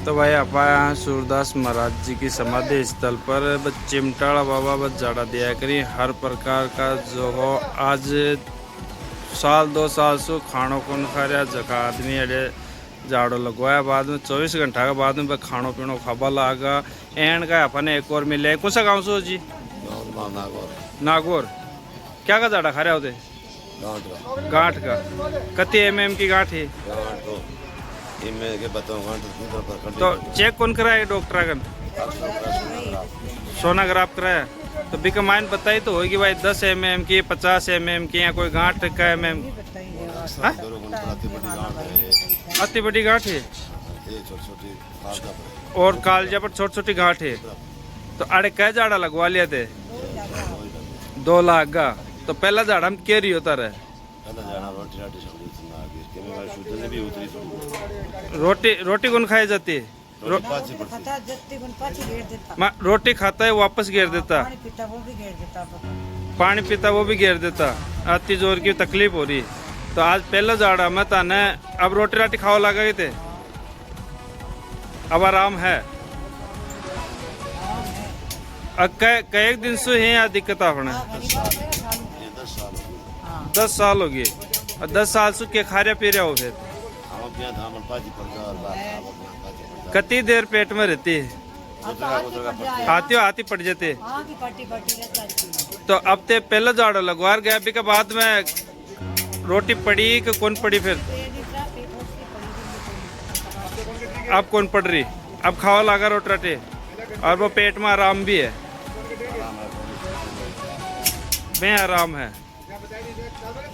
तो भाई आप आए सूरदास महाराज जी की समाधि स्थल पर चिमटाड़ा बाबा बस जाड़ा दिया करी हर प्रकार का जो हो। आज साल 2 साल से खानों को खा रहा जगह आदमी अड़े जाड़ो लगवाया बाद में 24 घंटा के बाद में खानो पीनो खाबा लागा एंड का अपने एक और मिले। कौन सा गाँव से हो जी? नागौर। क्या का जाड़ा खा रहे होते? गांठ का। कति की गांठ है? तो चेक कौन कराया डॉक्टर का? सोनोग्राफ कराया। तो बिका माइन बताई तो होगी भाई 10 की 50 की या कोई गांठ का अति बड़ी गांठ है और कालजा पर छोटी छोटी गांठ है। तो अड़े कै जाड़ा लगवा लिया थे? 2 लाख का। तो पहला जाड़ा हम क्या रही होता रहे? रोटी कौन खाई जाती है? रोटी खाता है वापस घेर देता, पानी पीता वो भी घेर देता। अति जोर की तकलीफ हो रही। तो आज पहला जाड़ा मैं ताने अब रोटी राटी खाओ लगा गए थे, अब आराम है। कई दिन से है या दिक्कत आपने? 10 साल हो गए। और 10 साल से क्या खा रहे पी रहे हो फिर? कितनी देर पेट में रहती है? हाथी पड़ जाते। तो अब ते पहले जाड़ो लगवा गया अभी के बाद में रोटी पड़ी कि कौन पड़ी फिर? अब कौन पड़ रही? अब खाओ लगा रोटी राटी और वो पेट में आराम भी है, में आराम है।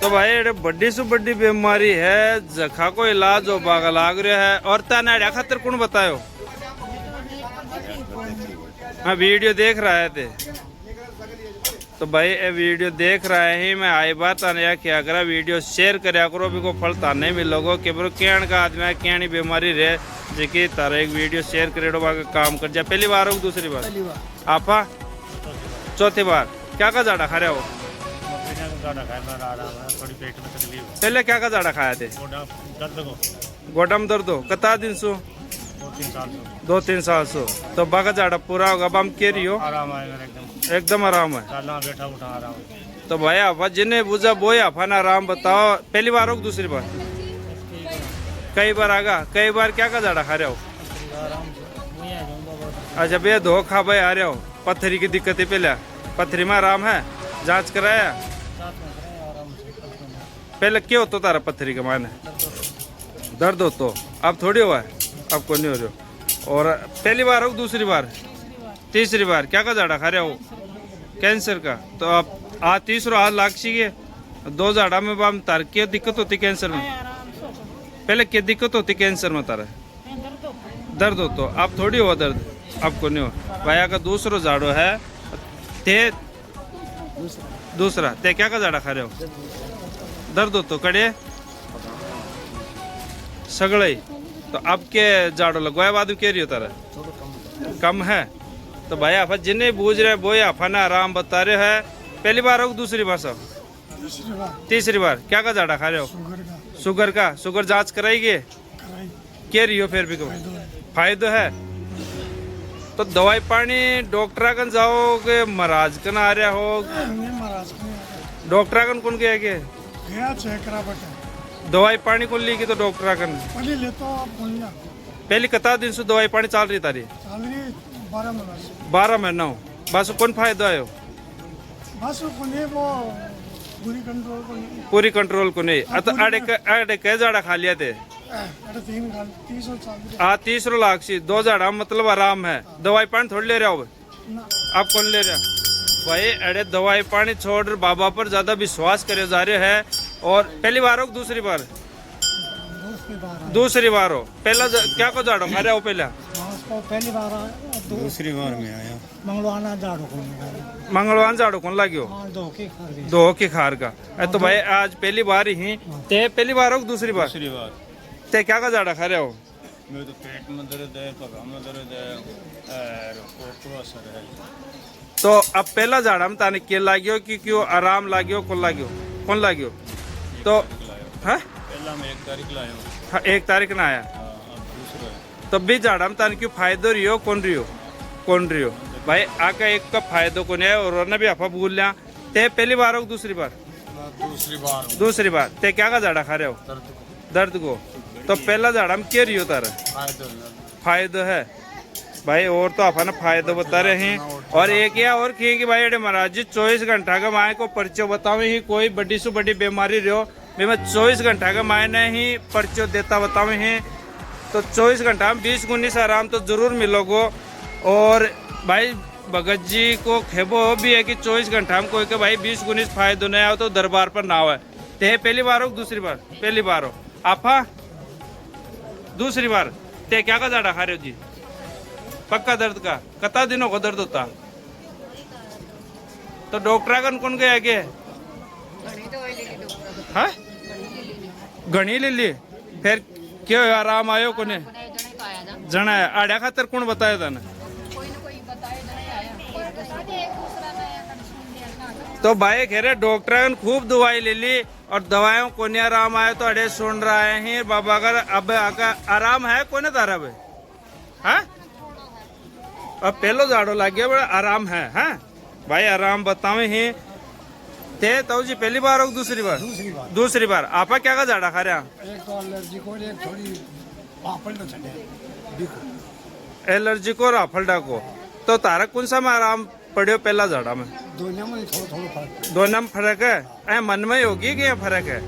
तो भाई बड़ी से बड़ी बीमारी है, जखा को इलाज हो बागा लाग रहा है। और ताना खातर कौन बतायो? मैं वीडियो देख रहा थे। तो भाई ये वीडियो देख रहे ही मैं आई बात आने क्या करा वीडियो शेयर करया करो भी को फल ताने मिलोगो कि ब्रो कैन का आदमी है कैनी बीमारी रहे जी तारा एक वीडियो शेयर करेडो बागा काम कर जा। पहली बार हो दूसरी बार? आपा चौथी बार। क्या का जाड़ा खा रहे हो? थोड़ी पेट में तकलीफ। पहले क्या का जाड़ा खाया थे? गोडम दर्द हो। कितना दिन सो? 2-3 साल सो। तो बागा जाड़ा पूरा होगा। अब हम के रही हो? आराम है एकदम आराम है। बैठा उठा आराम। तो भाई आप जिन्हें बुझा बोए अपन आराम बताओ। पहली बार हो दूसरी बार? कई बार आगा। कई बार क्या का जाड़ा खा रहे हो? अच्छा बे धोखा भाई आ रहे हो। पत्थरी की दिक्कत है पहले? पत्थरी में आराम है? जांच कराया? पहले क्या होता तारा पत्थरी का मायने? दर्द हो तो अब थोड़ी हुआ है, अब को नहीं हो रहे हो। और पहली बार हो दूसरी बार? तीसरी बार। क्या का जाड़ा खा रहे हो? कैंसर का। तो आप आज तीसरा हाथ लाग सी 2 जाड़ा में बाम तार क्या दिक्कत होती कैंसर में? पहले क्या दिक्कत होती कैंसर में तारा? दर्द हो तो अब थोड़ी हुआ दर्द, अब को नहीं हो। भाई का दूसरा जाड़ो है ते दूसरा ते क्या का जाड़ा खा रहे हो? दर्द हो तो कड़े सगड़े। तो अब के जाड़ो लगवाए बाद कह रही हो तारा? कम है। तो भाई आप जिन्हें बूझ रहे बोए अपन आराम बता रहे है। पहली बार हो दूसरी बार? सब तीसरी बार। क्या का जाड़ा खा रहे हो? शुगर का। शुगर जांच कराएगी? कह रही हो फिर भी फायदा है? तो दवाई पानी डॉक्टर कन जाओगे महाराज कन आ रहा हो? डॉक्टर कन कौन गया के? दवाई पानी कौन ली की? तो डॉक्टर कन पहले कितना दिन से दवाई पानी चल रही तारी? 12 महीना हो। बस कौन फायदा है? पूरी कंट्रोल को नहीं। अड़े कै जाड़ा खा लिया थे? 30 लाख सी 2 जाड़ा मतलब आराम है। दवाई पानी थोड़ी ले रहा हो? अब कौन ले रहा? भाई अड़े दवाई पानी छोड़ बाबा पर ज्यादा विश्वास करे जा रहे है। और पहली बार हो दूसरी बार? दूसरी बार हो। पहला क्या को जाड़ो खा रहे हो? पहली बार दूसरी बार में आया मंगलवान जाड़ो कौन लाग्यो? दो की खार का। तो भाई आज पहली बार ही ते पहली बार हो दूसरी बार? दूसरी बार। ते क्या का जाड़ा खा रहे हो? मेरे तो पेट में दर्द है, पगा में दर्द है और असर है। तो अब पहला जाड़ा में ताने के लाग्यो कि क्यों आराम लाग्यो कौन लाग्यो? तो हाँ पहला में 1 तारीख लाया। हाँ 1 तारीख ना आया। तो भी झाड़ा में तान क्यों फायदो रियो कौन रियो भाई आका एक का फायदो को नहीं है और ना भी आपा भूल लिया ते पहली बार हो दूसरी बार ते क्या का झाड़ा खा रहे हो दर्द को तो पहला झाड़ा में क्या रियो तारा फायदो है भाई और तो अपन फायदो बता रहे हैं और एक या और की कि भाई अरे महाराज जी 24 घंटा का माए को पर्चो बताओ ही कोई बड़ी से बड़ी बीमारी रहो मैं 24 घंटा का मायने ही पर्चो देता बताओ ही तो 24 घंटा में 20-19 आराम तो जरूर मिलोगो। और भाई भगत जी को खेबो भी है कि 24 घंटा में कोई के भाई 20-19 फायदो नहीं आओ तो दरबार पर ना हो ते पहली बार हो दूसरी बार पहली बार हो आपा दूसरी बार ते क्या का झाड़ा खा रहे हो जी पक्का दर्द का कता दिनों को दर्द होता तो डॉक्टर कौन गया आगे हाँ घनी ले ली फिर क्यों आराम आयो कोने जना आड़िया खातर कौन बताया था ना तो भाई कह रहे डॉक्टर ने खूब दवाई ले ली और दवाइयों को नहीं आराम आया तो अड़े सुन रहे हैं बाबा अगर अब आराम है कोने तारा भाई हाँ अब पहलो झाड़ो लग गया बड़ा आराम है हाँ भाई आराम बतावे ही थे तो जी पहली बार हो दूसरी बार आपा क्या का झाड़ा खा रहे हैं एक तो एलर्जी को एक थोड़ी आफलडा छड़े एलर्जी को और आफलडा को तो तारा कौन सा में आराम पड़े पहला झाड़ा में दोनों में थोड़ा फर्क दोनों में फर्क है मन में होगी कि फर्क है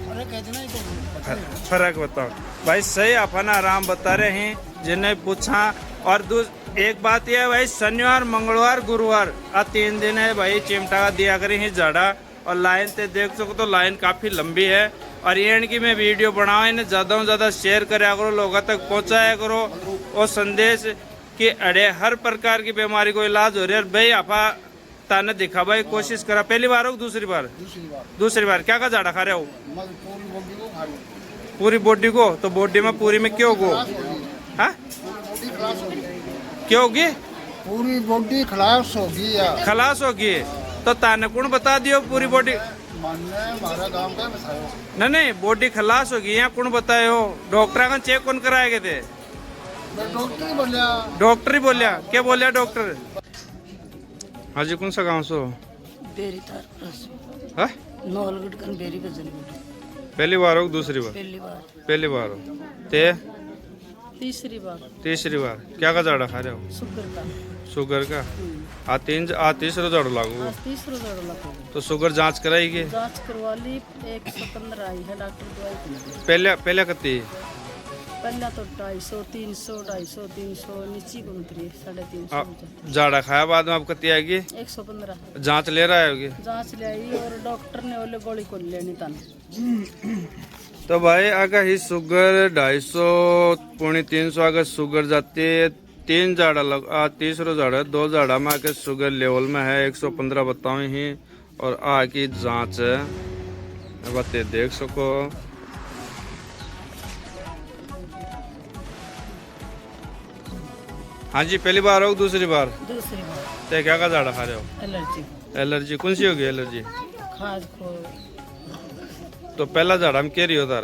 फर्क बताओ भाई सही अपन आराम बता रहे हैं जिन्हें पूछा। और एक बात यह है भाई शनिवार मंगलवार गुरुवार 3 दिन है भाई चिमटा का दिया करें ही झाड़ा और लाइन ते देख सको तो लाइन काफी लंबी है और ये इनकी मैं वीडियो बनाऊँ इन्हें ज्यादा से ज्यादा शेयर कराया करो लोगों तक पहुंचाया करो और संदेश कि अरे हर प्रकार की बीमारी को इलाज हो रही है भाई आपा ताने दिखा भाई कोशिश करा पहली बार हो दूसरी बार क्या का झाड़ा खा रहे हो पूरी बॉडी को तो बॉडी में पूरी में क्यों गो हाँ क्यों होगी पूरी बॉडी खलास होगी तो ताने कौन बता दियो पूरी बॉडी नहीं बॉडी खलास होगी यहाँ कौन बताए हो डॉक्टर का चेक कौन कराए थे डॉक्टर ही बोलिया क्या बोलिया डॉक्टर हाँ जी कौन सा गाँव सो हाँ? पहली बार हो दूसरी बार पहली बार हो ते तीसरी बार क्या का झाड़ा खा रहे हो शुगर का तीसरा झाड़ू लागू तो शुगर जांच कराएगी जांच करवा ली 115 आई है डॉक्टर दवाई पहले कती पहला तो 250 300 250 300 नीचे को उतरी 350 झाड़ा खाया बाद में आप कती आएगी 115 जांच ले रहा है जांच ले आई और डॉक्टर ने बोले गोली को लेनी था तो भाई अगर ही शुगर 250 पौने 300 अगर शुगर जाती है 3 झाड़ा लग तीसरा झाड़ा 2 झाड़ा में आके शुगर लेवल में है 115 बताओ ही और आ की जांच है बते देख सको। हाँ जी पहली बार हो दूसरी बार ते क्या का झाड़ा खा रहे हो एलर्जी कौन सी होगी एलर्जी खाद को तो पहला झाड़ा में क्या रही होता है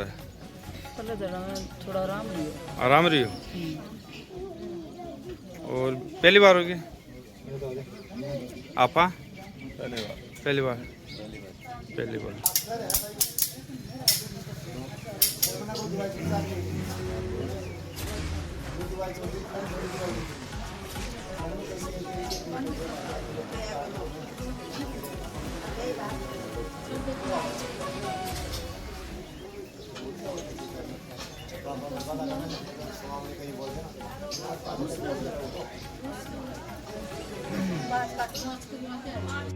पहले झाड़ा में थोड़ा आराम रही हो और पहली बार होगी आपा पहली बार बात